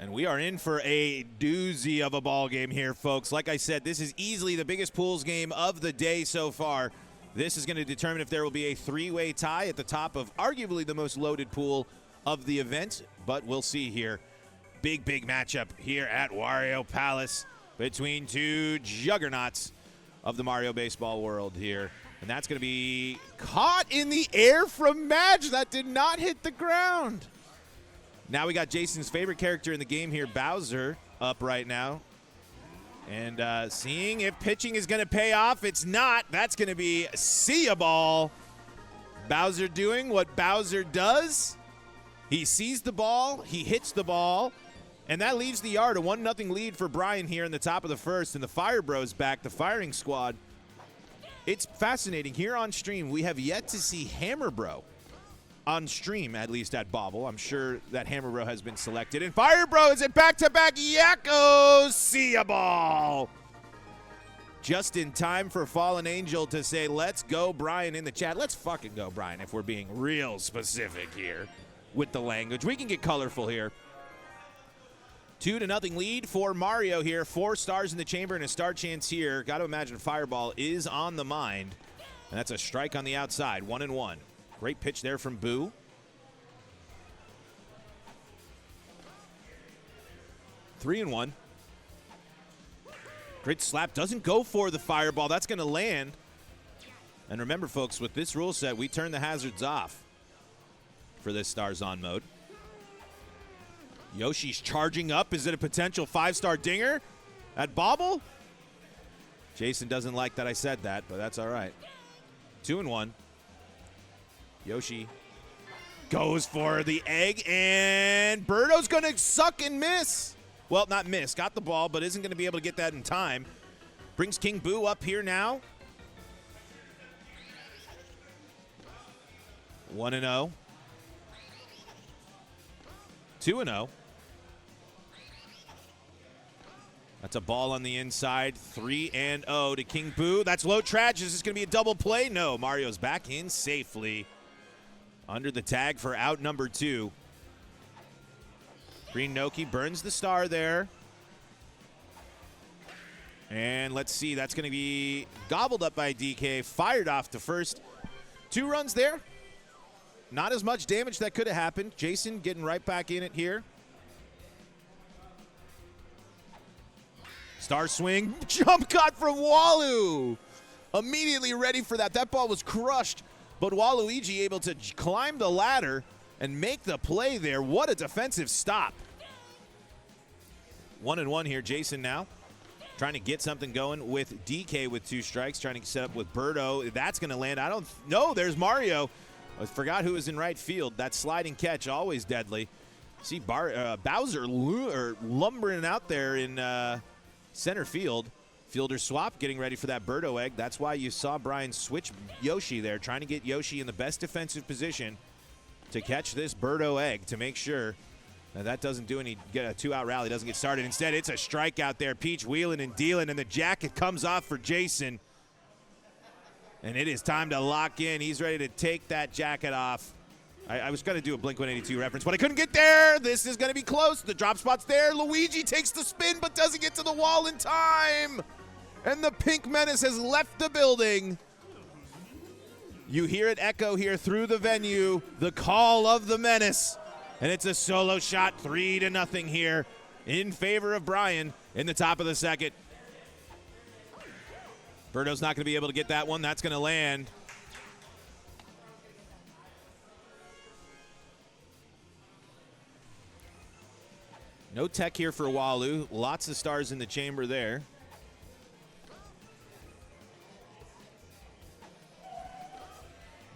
And we are in for a doozy of a ball game here, folks. Like I said, this is easily the biggest pools game of the day so far. This is going to determine if there will be a three-way tie at the top of arguably the most loaded pool of the event, but we'll see here. Big matchup here at Wario Palace between two juggernauts of the Mario baseball world here. And that's going to be caught in the air from Madge. That did not hit the ground. Now we got Jason's favorite character in the game here, Bowser, up right now. And seeing if pitching is going to pay off. It's not. That's going to be see ya ball. Bowser doing what Bowser does. He sees the ball. He hits the ball. And that leaves the yard. A 1-0 lead for Brian here in the top of the first. And the Fire Bros back, the firing squad. It's fascinating. Here on stream, we have yet to see Hammer Bro. On stream, at least at Bobble. I'm sure that Hammer Bro has been selected. And Fire Bro is it back-to-back Yakko. See ya ball. Just in time for Fallen Angel to say, let's go, Brian, in the chat. Let's fucking go, Brian, if we're being real specific here with the language. We can get colorful here. 2-0 lead for Mario here. 4 stars in the chamber and a star chance here. Got to imagine Fireball is on the mind. And that's a strike on the outside. 1-1. Great pitch there from Boo. 3-1. Great slap. Doesn't go for the Fireball. That's going to land. And remember, folks, with this rule set, we turn the hazards off for this Stars On mode. Yoshi's charging up. Is it a potential 5-star dinger at Bobble? Jason doesn't like that I said that, but that's all right. 2-1. Yoshi goes for the egg, and Birdo's going to suck and miss. Well, not miss. Got the ball, but isn't going to be able to get that in time. Brings King Boo up here now. 1-0. 2-0. That's a ball on the inside. 3-0 to King Boo. That's low trash. Is this going to be a double play? No. Mario's back in safely. Under the tag for out number 2. Green Noki burns the star there. And let's see. That's going to be gobbled up by DK. Fired off to first. 2 runs there. Not as much damage that could have happened. Jason getting right back in it here. Star swing. Jump cut from Walu. Immediately ready for that. That ball was crushed. But Waluigi able to climb the ladder and make the play there. What a defensive stop. 1-1 here. Jason now trying to get something going with DK with 2 strikes. Trying to set up with Birdo. That's going to land. I don't know. There's Mario. I forgot who was in right field. That sliding catch, always deadly. See Bowser lumbering out there in center field. Fielder swap, getting ready for that Birdo egg. That's why you saw Brian switch Yoshi there, trying to get Yoshi in the best defensive position to catch this Birdo egg to make sure that doesn't do any, get a 2-out rally, doesn't get started. Instead, it's a strikeout there. Peach wheeling and dealing, and the jacket comes off for Jason. And it is time to lock in. He's ready to take that jacket off. I was going to do a Blink-182 reference, but I couldn't get there. This is going to be close. The drop spot's there. Luigi takes the spin, but doesn't get to the wall in time. And the Pink Menace has left the building. You hear it echo here through the venue. The call of the Menace. And it's a solo shot, 3-0 here in favor of Brian in the top of the second. Birdo's not going to be able to get that one. That's going to land. No tech here for Walu. Lots of stars in the chamber there.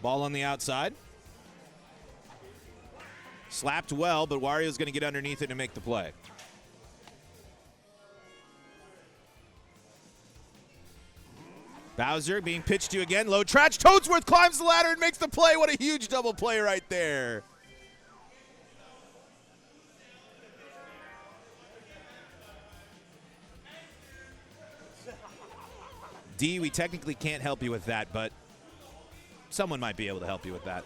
Ball on the outside. Slapped well, but Wario's going to get underneath it and make the play. Bowser being pitched to again. Low trash. Toadsworth climbs the ladder and makes the play. What a huge double play right there. D, we technically can't help you with that, but someone might be able to help you with that.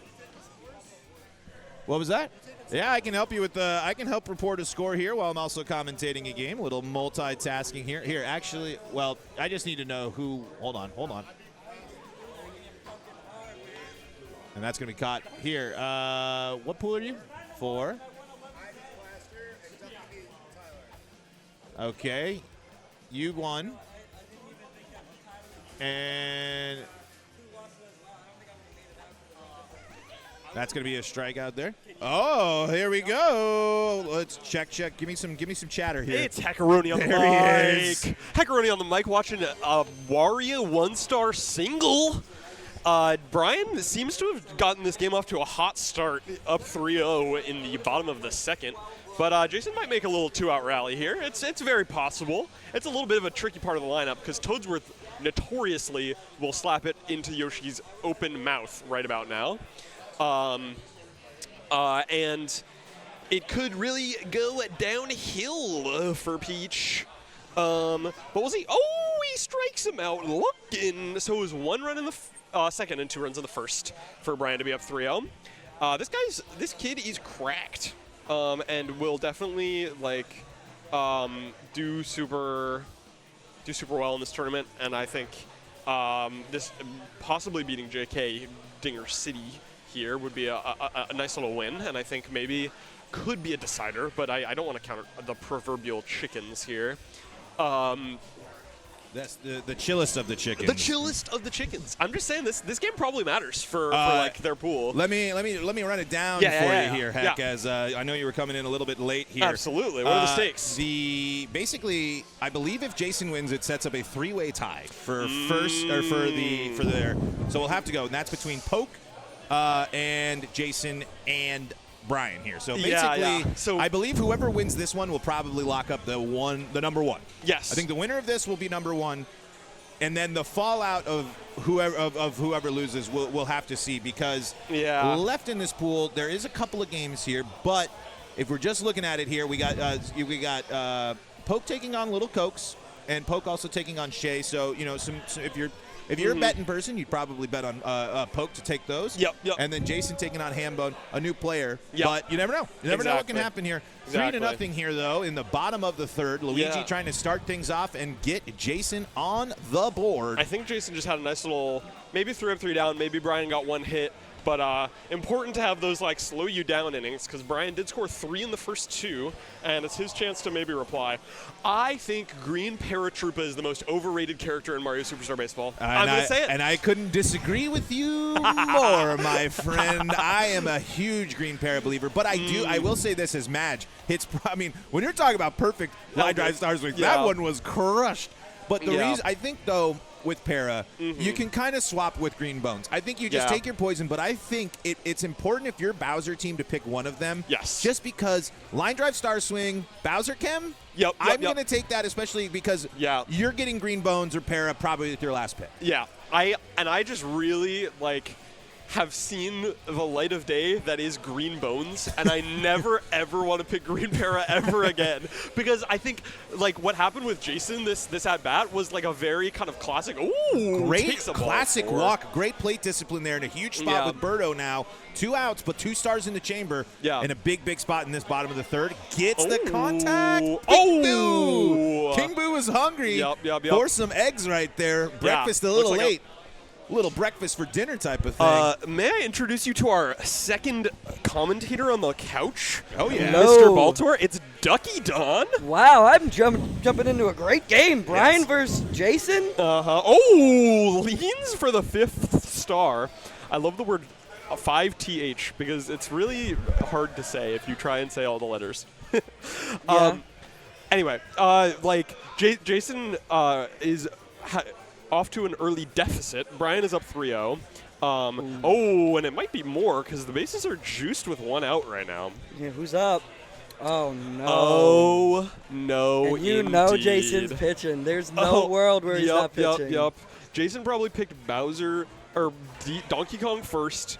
What was that? Yeah, I can help you with the. I can help report a score here while I'm also commentating a game. A little multitasking here. Here, actually, well, I just need to know who. Hold on. And that's going to be caught here. What pool are you? 4. Okay. You won. And that's going to be a strikeout there. Oh, here we go. Let's check. Give me some chatter here. It's Hackaroni on the mic. There he is. Hackaroni on the mic watching a Wario 1-star single. Brian seems to have gotten this game off to a hot start, up 3-0 in the bottom of the second. But Jason might make a little 2-out rally here. It's very possible. It's a little bit of a tricky part of the lineup because Toadsworth notoriously will slap it into Yoshi's open mouth right about now. And it could really go downhill for Peach. But we'll see. Oh, he strikes him out looking. So it was 1 run in the second and 2 runs in the first for Brian to be up 3-0. This kid is cracked. And will definitely do super well in this tournament. And I think this possibly beating JayKay Dinger City here would be a nice little win, and I think maybe could be a decider. But I don't want to count the proverbial chickens here. That's the chillest of the chickens. The chillest of the chickens. I'm just saying this game probably matters for their pool. Let me run it down for you here, Heck. Yeah. As I know you were coming in a little bit late here. Absolutely. What are the stakes? Basically, I believe if Jason wins, it sets up a 3-way tie for first or for their. So we'll have to go, and that's between Poke and Jason and Brian here. So basically, So I believe whoever wins this one will probably lock up the number 1. Yes. I think the winner of this will be number 1, and then the fallout of whoever loses we'll have to see, because left in this pool there is a couple of games here, but if we're just looking at it here, we got Poke taking on Little Cokes, and Poke also taking on Shay. So if you're a betting person, you'd probably bet on Poke to take those. Yep. And then Jason taking on Hambone, a new player. Yep. But you never know. You never know what can happen here. Exactly. 3-0 here, though, in the bottom of the third. Luigi trying to start things off and get Jason on the board. I think Jason just had a nice little, maybe 3 up, 3 down. Maybe Brian got 1 hit. But important to have those slow you down innings, because Brian did score 3 in the first 2, and it's his chance to maybe reply. I think Green Paratroopa is the most overrated character in Mario Superstar Baseball. I'm going to say it. And I couldn't disagree with you more, my friend. I am a huge Green Para believer, but I will say this as Madge. When you're talking about perfect line drive stars, that one was crushed. But the reason, I think, though, with Para, you can kind of swap with Green Bones. I think you just take your poison, but I think it's important if you're Bowser team to pick one of them. Yes. Just because line drive star swing, Bowser Chem, I'm going to take that, especially because you're getting Green Bones or Para probably with your last pick. Yeah. I just really have seen the light of day that is Green Bones, and I never ever want to pick Green Para ever again, because I think what happened with Jason this at bat was a very kind of classic. Ooh, great classic walk, great plate discipline there, and a huge spot with Birdo now. 2 outs, but 2 stars in the chamber, and a big spot in this bottom of the third. Gets the contact. King Boo! King Boo is hungry for some eggs right there. Breakfast a little late. Little breakfast for dinner type of thing. May I introduce you to our second commentator on the couch? Oh, yeah. Mr. Baltor. It's Ducky Don. Wow, I'm jumping into a great game. Brian versus Jason. Oh, leans for the 5th star. I love the word 5th because it's really hard to say if you try and say all the letters. Anyway, Jason is off to an early deficit. Brian is up 3-0. And it might be more because the bases are juiced with 1 out right now. Yeah, who's up? Oh, no. Oh, no, and you know Jason's pitching. There's no world where he's not pitching. Yep. Jason probably picked Bowser or Donkey Kong first.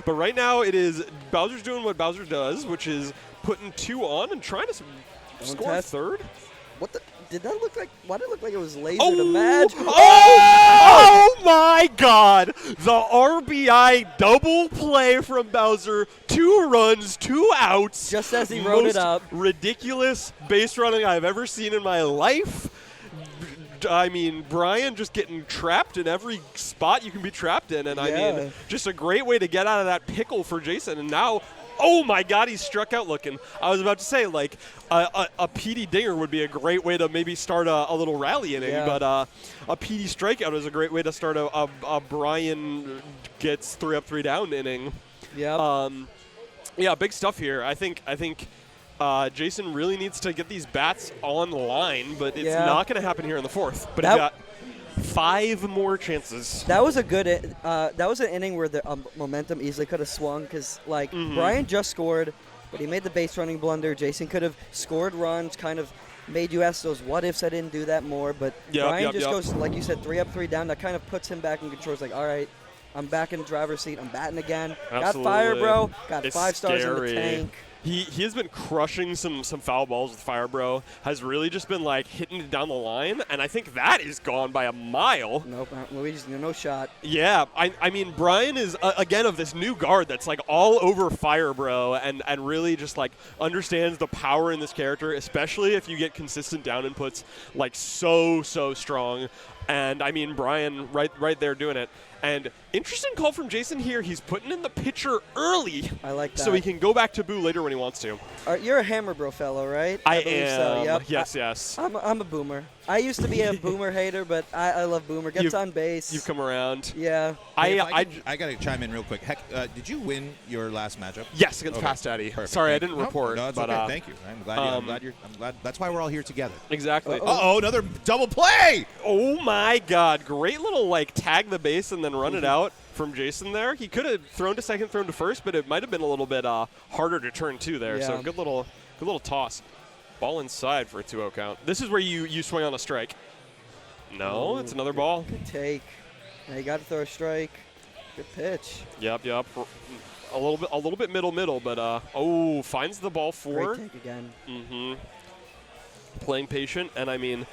But right now it is Bowser's doing what Bowser does, which is putting 2 on and trying to score 3rd. What the? Did that look like? Why did it look like it was laser to match? Oh my God! The RBI double play from Bowser. 2 runs, 2 outs. Just as he wrote it up. Ridiculous base running I've ever seen in my life. I mean, Brian just getting trapped in every spot you can be trapped in. And I mean, just a great way to get out of that pickle for Jason. And now, oh my God, he's struck out looking. I was about to say, like, a PD dinger would be a great way to maybe start a little rally inning. Yeah. But a PD strikeout is a great way to start a Brian gets 3 up, 3 down inning. Yeah. Yeah, big stuff here. I think Jason really needs to get these bats on the line, but it's not going to happen here in the 4th. But he's got 5 more chances. That was a good. That was an inning where the momentum easily could have swung because, like, Brian just scored, but he made the base running blunder. Jason could have scored runs, kind of made you ask those what ifs. I didn't do that more, but Brian just goes, like you said, 3 up, 3 down. That kind of puts him back in control. It's like, all right, I'm back in the driver's seat. I'm batting again. Absolutely. Got fire, bro. Got It's 5 stars scary. in the tank. He has been crushing some foul balls with Fire Bro. Has really just been like hitting it down the line, and I think that is gone by a mile. Nope, Luigi's no shot. Yeah, I mean Brian is again of this new guard that's like all over Fire Bro and really just like understands the power in this character, especially if you get consistent down inputs like so strong. And I mean Brian right there doing it. And interesting call from Jason here. He's putting in the pitcher early. I like that. So he can go back to Boo later when he wants to. You're a Hammer Bro fellow, right? I believe am. So. Yep. Yes. I'm a Boomer. I used to be a Boomer hater, but I love Boomer. Gets on base. You've come around. Yeah. I got to chime in real quick. Heck, did you win your last matchup? Yes, against Past Daddy. Perfect. Sorry, I didn't report. No, it's but, okay. Thank you. I'm glad. That's why we're all here together. Exactly. Uh-oh, another double play! Oh my God! Great little like tag the base and then run it out from Jason there. He could have thrown to second, thrown to first, but it might have been a little bit harder to turn 2 there. Yeah. So good little toss. Ball inside for a 2-0 count. This is where you swing on a strike. No, it's another ball. Good take. Now you got to throw a strike. Good pitch. Yep. A little bit middle, but finds the ball 4. Great take again. Playing patient, and I mean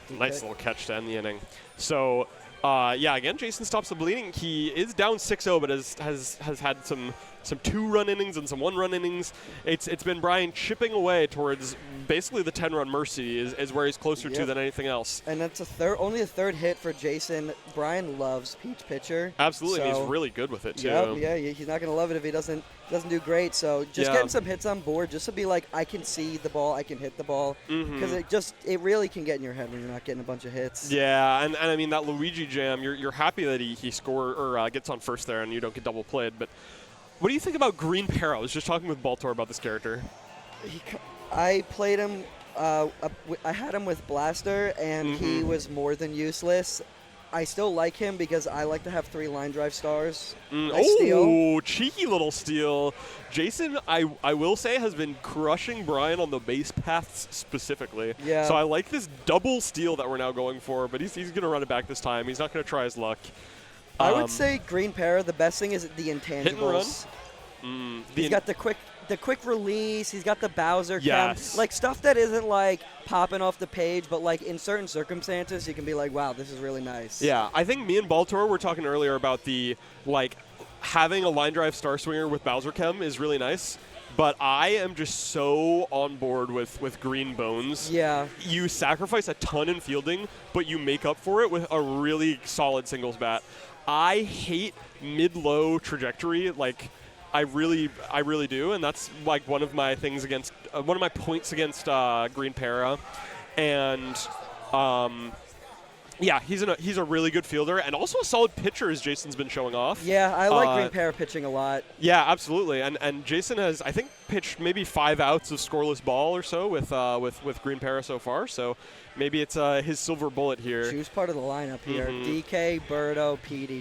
nice little catch to end the inning. So again, Jason stops the bleeding. He is down 6-0, but has had some 2-run innings and some 1-run innings. It's been Brian chipping away towards basically the 10-run mercy is where he's closer to than anything else. And that's only a third hit for Jason. Brian loves peach pitcher. Absolutely, so and he's really good with it too. He's not going to love it if he doesn't do great. So just getting some hits on board, just to be like, I can see the ball, I can hit the ball, because it really can get in your head when you're not getting a bunch of hits. Yeah, and I mean that Luigi jam, you're happy that he scored or gets on first there and you don't get double played, but. What do you think about Green Para? I was just talking with Baltor about this character. I played him. I had him with Blaster, and he was more than useless. I still like him because I like to have 3 line drive stars. Oh, cheeky little steal. Jason, I will say, has been crushing Brian on the base paths specifically. Yeah. So I like this double steal that we're now going for, but he's going to run it back this time. He's not going to try his luck. I would say Green Para, the best thing is the intangibles. Hit and run? He's got the quick release. He's got the Bowser Yes. cam. Like stuff that isn't like popping off the page, but like in certain circumstances, you can be like, wow, this is really nice. Yeah, I think me and Baltor were talking earlier about the like having a line drive star swinger with Bowser chem is really nice. But I am just so on board with Green Bones. Yeah. You sacrifice a ton in fielding, but you make up for it with a really solid singles bat. I hate mid-low trajectory, like I really do, and that's like one of my things against one of my points against Green Para, and he's a really good fielder and also a solid pitcher, as Jason's been showing off. Yeah, I like Green Para pitching a lot. Yeah, absolutely, and Jason has I think pitched maybe 5 outs of scoreless ball or so with Green Para so far, so. Maybe it's his silver bullet here. Choose part of the lineup here. DK, Birdo, PD.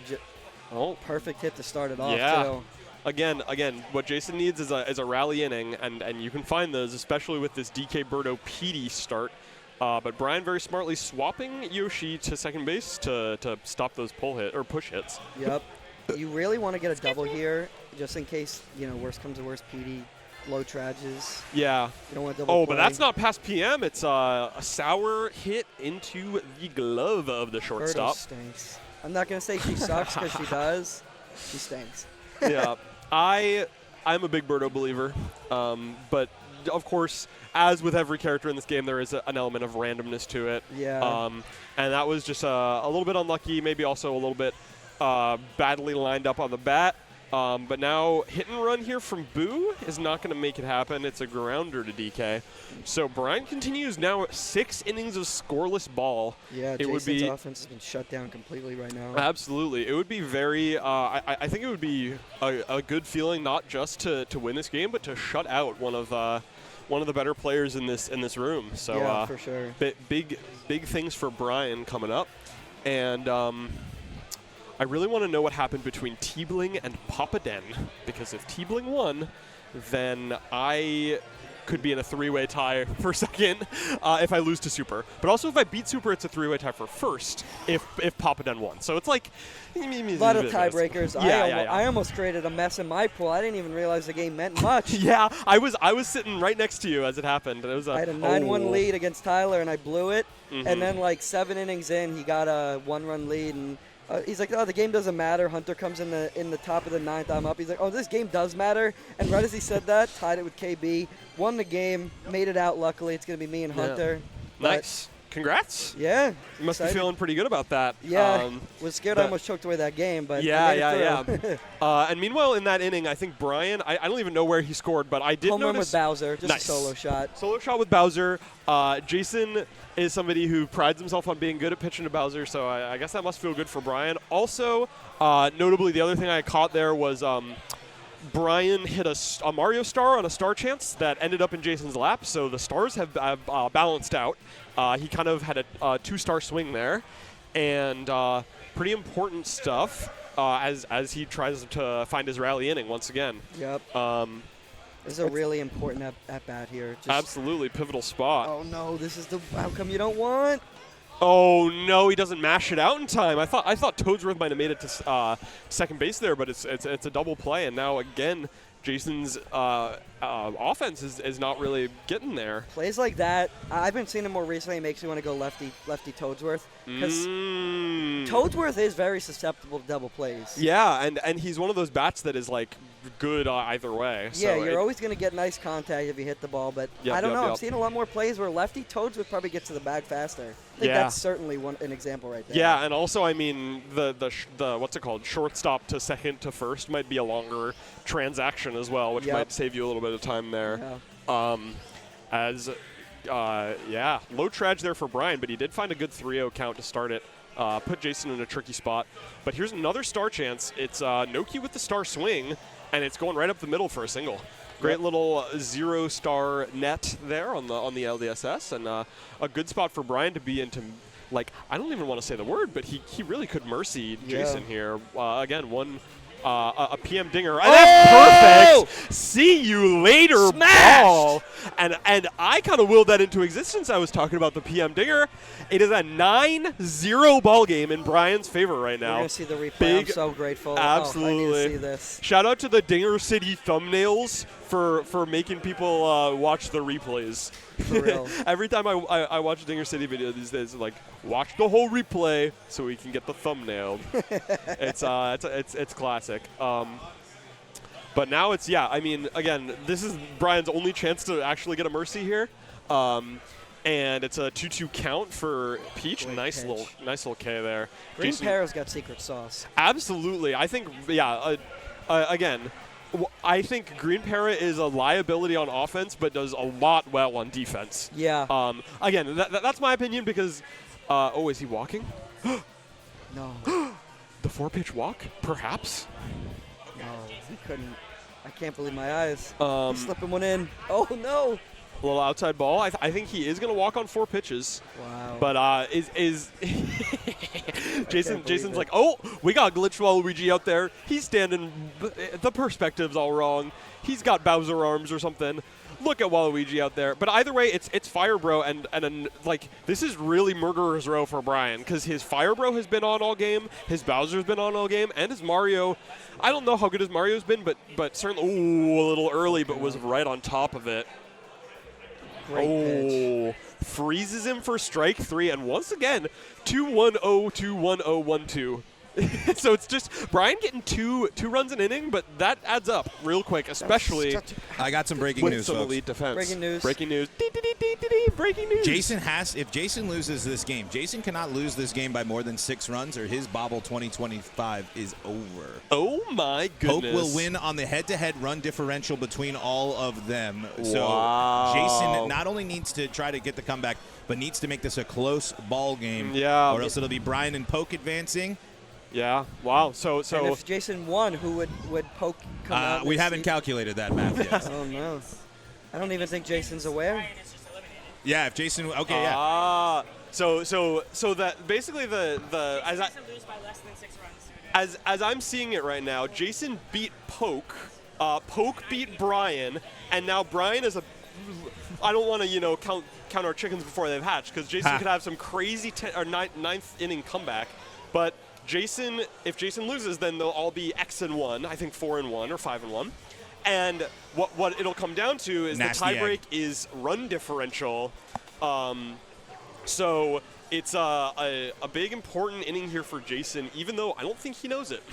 Perfect hit to start it off, too. Again, what Jason needs is a rally inning, and you can find those, especially with this DK, Birdo, PD start. But Brian very smartly swapping Yoshi to second base to stop those push hits. Yep. You really want to get a double here, just in case, worst comes to worst, PD low trages. Yeah. You don't want double Oh, play. but that's not past PM. It's a sour hit into the glove of the Birdo shortstop. stinks. I'm not going to say she sucks because she does. She stinks. Yeah. I'm a big Birdo believer. But, of course, as with every character in this game, there is an element of randomness to it. Yeah. And that was just a little bit unlucky, maybe also a little bit badly lined up on the bat. But now hit and run here from Boo is not going to make it happen. It's a grounder to DK. So Brian continues now 6 innings of scoreless ball. Yeah, it would Jason's be offense has been shut down completely right now. absolutely. It would be very. I think it would be a good feeling not just to win this game, but to shut out one of the better players in this room. So Yeah, for sure. big things for Brian coming up, and. I really want to know what happened between T-Bling and Papa Den, because if T-Bling won, then I could be in a 3-way tie for second if I lose to Super. But also if I beat Super, it's a 3-way tie for first if Papa Den won. So it's like A lot of tiebreakers. Yeah. I almost created a mess in my pool. I didn't even realize the game meant much. Yeah, I was sitting right next to you as it happened. And it was I had a 9-1 lead against Tyler, and I blew it. Mm-hmm. And then, like, 7 innings in, he got a 1-run lead, and he's like, oh, the game doesn't matter. Hunter comes in the top of the 9th. I'm up. He's like, oh, this game does matter. And right as he said that, tied it with KB, won the game, made it out. Luckily, it's going to be me and Hunter. Nice. Congrats. Yeah. You must be excited. feeling pretty good about that. Yeah. Was scared I almost choked away that game, but I made it through. And meanwhile, in that inning, I think Brian, I don't even know where he scored, but I did Home run notice. with Bowser, just Nice. a solo shot. Solo shot with Bowser. Jason is somebody who prides himself on being good at pitching to Bowser, so I guess that must feel good for Brian. Also, notably, the other thing I caught there was Brian hit a Mario Star on a star chance that ended up in Jason's lap, so the stars have balanced out. He kind of had a 2-star swing there, and pretty important stuff as he tries to find his rally inning once again. Yep. This is a really important at-bat here. Absolutely pivotal spot. Oh, no, this is the outcome you don't want. Oh no, he doesn't mash it out in time. I thought Toadsworth might have made it to second base there, but it's a double play, and now again Jason's offense is not really getting there. Plays like that, I've been seeing him more recently. It makes me want to go lefty Toadsworth, because Toadsworth is very susceptible to double plays. Yeah, and he's one of those bats that is like good either way. Yeah, so you're always going to get nice contact if you hit the ball, but I don't know. I'm seeing a lot more plays where lefty Toadsworth probably gets to the bag faster. I think that's certainly an example right there. Yeah, and also, I mean, the what's it called? Shortstop to second to first might be a longer transaction as well, which might save you a little bit of time there. Yeah. Low trage there for Brian, but he did find a good 3-0 count to start it. Put Jason in a tricky spot. But here's another star chance. It's Noki with the star swing, and it's going right up the middle for a single. Great little 0-star net there on the LDSS, and a good spot for Brian to be into. Like, I don't even want to say the word, but he really could mercy Jason here. Again, a PM dinger. And that's perfect. See you later, ball. And I kind of willed that into existence. I was talking about the PM dinger. It is a 9-0 ball game in Brian's favor right now. We're going to see the replay. I'm so grateful. Absolutely. I need to see this. Shout out to the Dinger City thumbnails for making people watch the replays. For real. Every time I watch a Dinger City video these days, like, watch the whole replay so we can get the thumbnail. It's classic. But now it's, I mean, again, this is Brian's only chance to actually get a mercy here. And it's a 2-2 count for Peach. Nice little K there. Green Parrot's got secret sauce. Absolutely. I think, again, I think Green Parrot is a liability on offense, but does a lot well on defense. Yeah. Again, that's my opinion because, is he walking? No. The 4-pitch walk, perhaps? No, he couldn't. I can't believe my eyes. He's slipping one in. Oh, no. A little outside ball. I think he is going to walk on 4 pitches. Wow. But is Jason's like, oh, we got Glitch Waluigi out there. He's standing. The perspective's all wrong. He's got Bowser arms or something. Look at Waluigi out there. But either way, it's Fire Bro, and like this is really murderer's row for Brian because his Fire Bro has been on all game, his Bowser's been on all game, and his Mario. I don't know how good his Mario's been, but certainly a little early, but was right on top of it. Great pitch. Freezes him for strike 3, and once again, 2-1-0, 2-1-0, 1-2. So it's just Brian getting two runs an inning, but that adds up real quick, especially I got some breaking with news, some folks. elite defense. Breaking news. Breaking news. Breaking news. If Jason loses this game, Jason cannot lose this game by more than 6 runs, or his Bobble 2025 is over. Oh my goodness. Poke will win on the head-to-head run differential between all of them. Wow. So Jason not only needs to try to get the comeback, but needs to make this a close ball game. Yeah. Or else it'll be Brian and Poke advancing. Yeah. Wow. So And if Jason won, who would Poke come out? We haven't calculated that math yet. Oh no. I don't even think Jason's aware. Yeah, if Jason. Okay, yeah. So that basically the as I lose by less than 6 runs. as I'm seeing it right now, Jason beat Poke, Poke beat Brian, and now Brian is a. I don't want to count our chickens before they've hatched because Jason could have some crazy ninth inning comeback, but if Jason loses, then they'll all be X and 1. I think 4 and 1 or 5 and 1. And what it'll come down to is Nasty the tiebreak egg. is run differential. So it's a big important inning here for Jason, even though I don't think he knows it.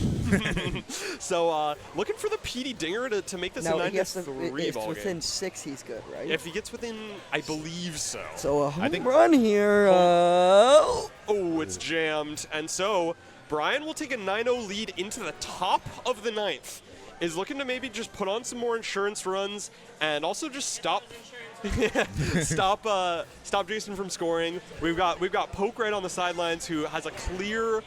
So looking for the PD Dinger to make this a 9-3 if ball within game. 6, he's good, right? If he gets within, I believe so. So a home run here. Oh, it's jammed. And so Brian will take a 9-0 lead into the top of the 9th. Is looking to maybe just put on some more insurance runs and also just stop Jason from scoring. We've got Poke right on the sidelines who has a clear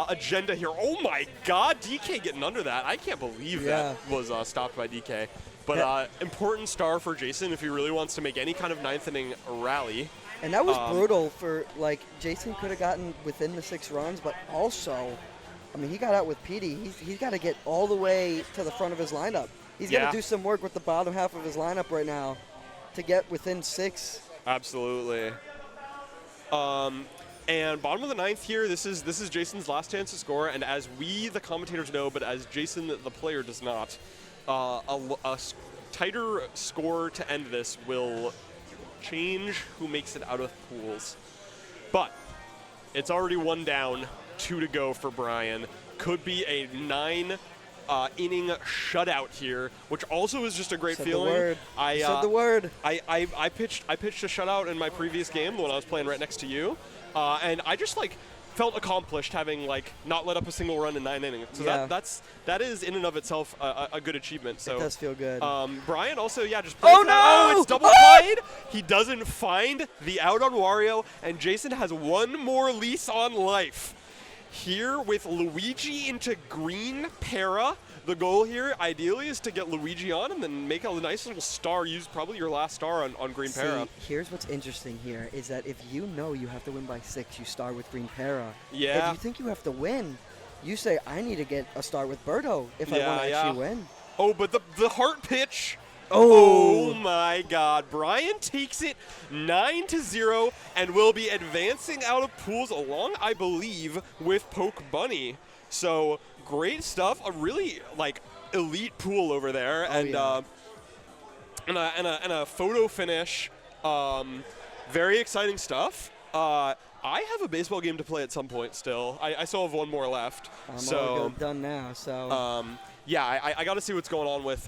agenda here. Oh my God, DK getting under that. I can't believe that was stopped by DK. But important star for Jason if he really wants to make any kind of 9th inning rally. And that was brutal for, like, Jason could have gotten within the 6 runs, but also, I mean, he got out with Petey. He's got to get all the way to the front of his lineup. He's got to do some work with the bottom half of his lineup right now to get within 6. Absolutely. And bottom of the 9th here, this is Jason's last chance to score, and as we, the commentators, know, but as Jason, the player, does not, a tighter score to end this will change who makes it out of pools. But it's already 1 down, 2 to go for Brian. Could be a 9-inning shutout here, which also is just a great feeling. Said the word. I pitched a shutout in my previous game, the one I was playing right next to you, and I just felt accomplished having not let up a single run in 9 innings. So that is in and of itself a good achievement. So it does feel good. Brian also just plays it's double played. He doesn't find the out on Wario, and Jason has 1 more lease on life. Here with Luigi into green para. The goal here, ideally, is to get Luigi on and then make a nice little star. Use probably your last star on green para. Here's what's interesting here is that if you know you have to win by 6, you start with green para. Yeah. If you think you have to win, you say, I need to get a start with Birdo if I want to actually win. Oh, but the heart pitch. Oh. Oh my God. Brian takes it 9-0 and will be advancing out of pools along, I believe, with Poke Bunny. So great stuff. A really elite pool over there. And a photo finish. Very exciting stuff. I have a baseball game to play at some point still. I still have 1 more left. I'm all done now, so. I got to see what's going on with